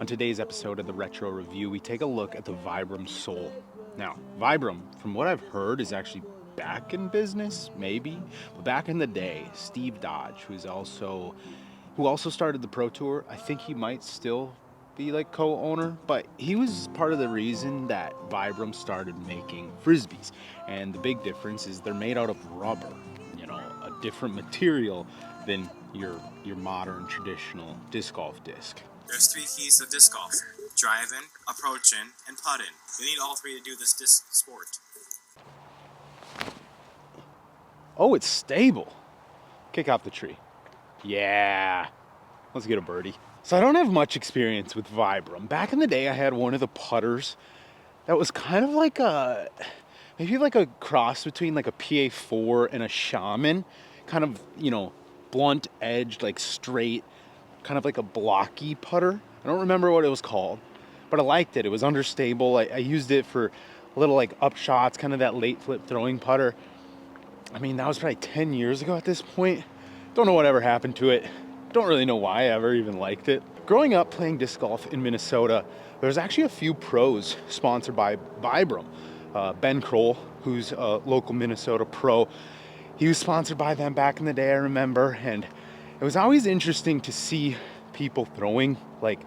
On today's episode of the Retro Review, we take a look at the Vibram Soul. Now, Vibram, from what I've heard, is actually back in business, maybe. But back in the day, Steve Dodge, who also started the Pro Tour, I think he might still be like co-owner, but he was part of the reason that Vibram started making frisbees. And the big difference is they're made out of rubber, a different material than your modern traditional disc golf disc. There's 3 keys to disc golf: driving, approaching, and putting. You need all 3 to do this disc sport. Oh, it's stable. Kick off the tree. Yeah. Let's get a birdie. So I don't have much experience with Vibram. Back in the day, I had one of the putters that was kind of like maybe like a cross between like a PA4 and a Shaman. Kind of, blunt edged, like straight, kind of like a blocky putter. I don't remember what it was called, but I liked it. It was understable. I used it for little like up shots, kind of that late flip throwing putter. I mean, that was probably 10 years ago at this point. Don't know whatever happened to it. Don't really know why I ever even liked it. Growing up playing disc golf in Minnesota, there's actually a few pros sponsored by Vibram. Ben Kroll, who's a local Minnesota pro, he was sponsored by them back in the day, I remember, and it was always interesting to see people throwing like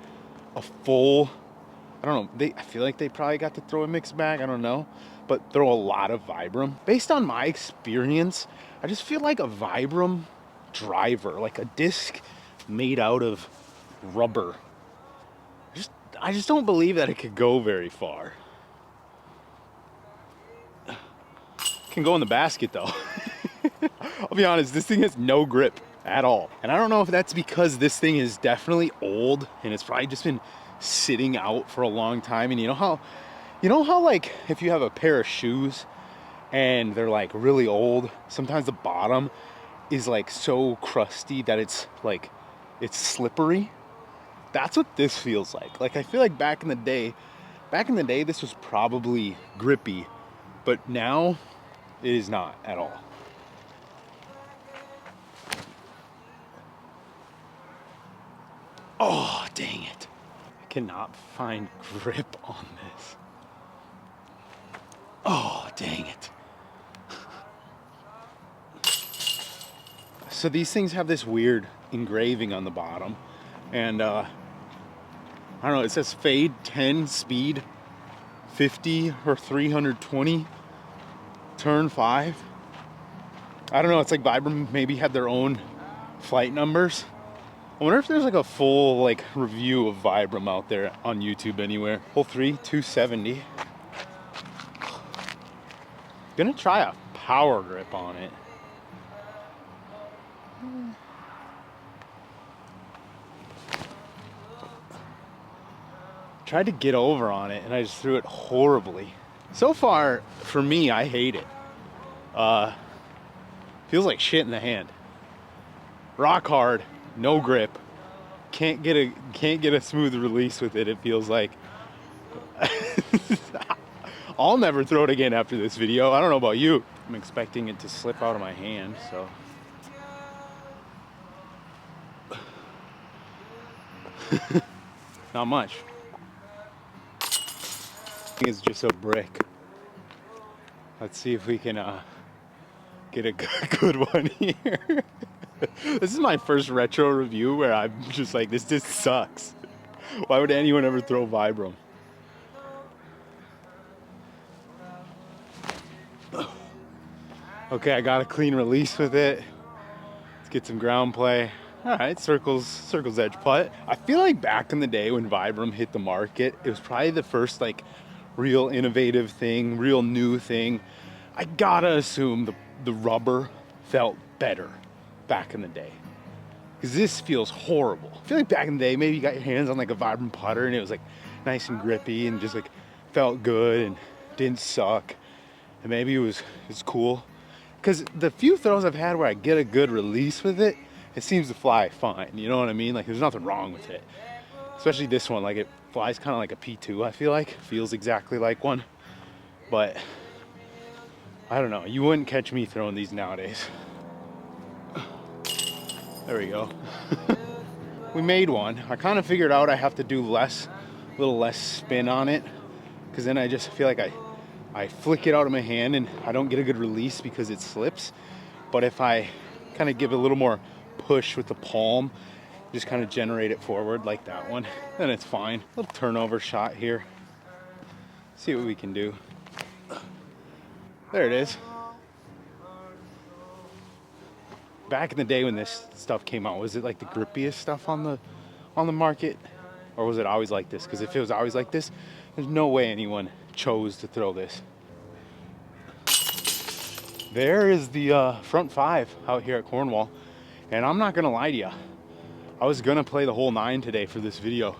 a full, I don't know, I feel like they probably got to throw a mixed bag, I don't know, but throw a lot of Vibram. Based on my experience, I just feel like a Vibram driver, like a disc made out of rubber, I just don't believe that it could go very far. Can go in the basket though. I'll be honest, this thing has no grip at all. And I don't know if that's because this thing is definitely old and it's probably just been sitting out for a long time. And you know how like if you have a pair of shoes and they're like really old, sometimes the bottom is like so crusty that it's slippery. That's what this feels like. Like I feel like back in the day this was probably grippy, but now it is not at all. Oh, dang it. I cannot find grip on this. Oh, dang it. So these things have this weird engraving on the bottom. And, I don't know, it says fade 10, speed 50 or 320, turn 5. I don't know, it's like Vibram maybe had their own flight numbers. I wonder if there's like a full like review of Vibram out there on YouTube anywhere. Hole 3, 270. Gonna try a power grip on it. Tried to get over on it and I just threw it horribly. So far, for me, I hate it. Feels like shit in the hand. Rock hard, no grip. Can't get a smooth release with it. It feels like. I'll never throw it again after this video. I don't know about you. I'm expecting it to slip out of my hand, so. Not much. It's just a brick. Let's see if we can get a good one here. This is my first retro review where I'm just like, this just sucks. Why would anyone ever throw Vibram? Okay, I got a clean release with it. Let's get some ground play. All right, circles edge putt. I feel like back in the day when Vibram hit the market, it was probably the first like real innovative thing, real new thing. I gotta assume the rubber felt better back in the day, because this feels horrible. I feel like back in the day, maybe you got your hands on like a Vibram putter and it was like nice and grippy and just like felt good and didn't suck, and maybe it's cool. Because the few throws I've had where I get a good release with it, it seems to fly fine. You know what I mean? Like there's nothing wrong with it. Especially this one, like it flies kind of like a P2. I feel like feels exactly like one, but I don't know. You wouldn't catch me throwing these nowadays. There we go. we made one. I kind of figured out I have to do a little less spin on it, because then I just feel like I flick it out of my hand and I don't get a good release because it slips. But if I kind of give it a little more push with the palm, just kind of generate it forward like that one, then it's fine. A little turnover shot here. See what we can do. There it is. Back in the day when this stuff came out, was it like the grippiest stuff on the market? Or was it always like this? Because if it was always like this, there's no way anyone chose to throw this. There is the front 5 out here at Cornwall. And I'm not gonna lie to you, I was gonna play the whole 9 today for this video.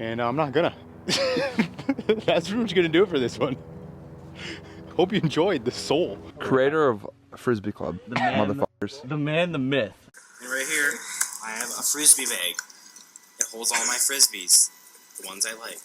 And I'm not gonna. That's pretty much gonna do it for this one. Hope you enjoyed the soul. Creator of Frisbee Club, The man, motherfuckers. the man, the myth. And right here, I have a frisbee bag. It holds all my frisbees, the ones I like.